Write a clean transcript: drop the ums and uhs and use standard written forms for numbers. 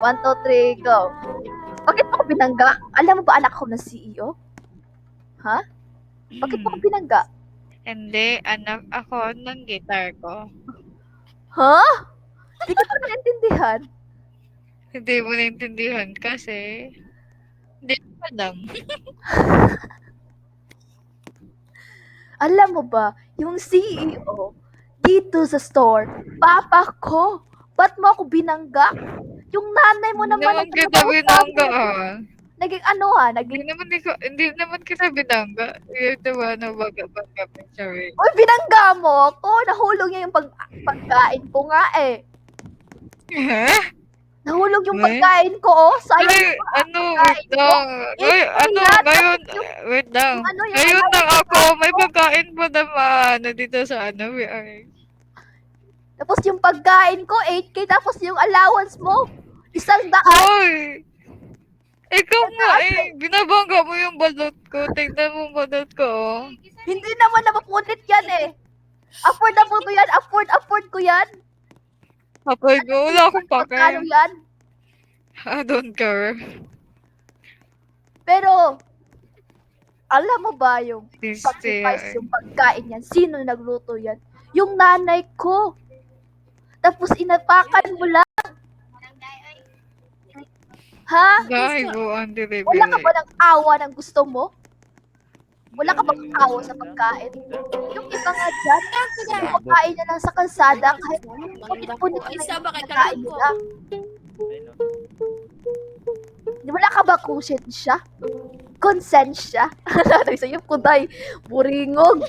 1, 2, 3, go. Bakit mo ko binangga? Alam mo ba anak ko ng CEO? Ha? Bakit mo ko binangga? Hindi, anak ako ng guitar ko. Ha? Hindi kita naintindihan. Hindi mo naintindihan kasi hindi ko alam. Alam mo ba, yung CEO dito sa store, papa ko. Ba't mo ako binangga? Yung nanay mo Hindi naman naman kita nagtrabaho sa amin. binangga Naging ano ha? Hindi naman kita binangga. Yung diba na baga sorry. Uy, binangga mo ako. Nahulog niya yung pagkain ko nga eh. Ha? Nahulog yung What? pagkain ko, oh. Sayang Ay, yung ano, pagkain wait ko. lang. Ay, ano, yan. ngayon, Yung, wait lang. yung ano, yung Ngayon lang allowance ako, may ko. pagkain pa naman na dito sa ano, Tapos yung pagkain ko, 8K. Tapos yung allowance mo, 100. Hoy! Ikaw nga Ano? binabangga mo yung balot ko. Tingnan mo yung balot ko, oh. Hindi naman napapunit yan eh. Affordable ko yan. Afford ko yan. Kapag wala akong Magkano pake. yan? I don't care. Pero, alam mo ba yung Please sacrifice yung pagkain yan? Sino nagluto yan? Yung nanay ko. Tapos inapakan mo lang. Ha? Dahil mo ang Wala ka ba delivery. ng awa ng gusto mo? Wala ka bang awa sa pagkain? Yung iba nga dyan, kumakain na lang sa kalsada kahit punit-punit na yung pagkain nila. Wala ka ba konsensya? Konsensya? Sabi sa'yo, kuday, buringog.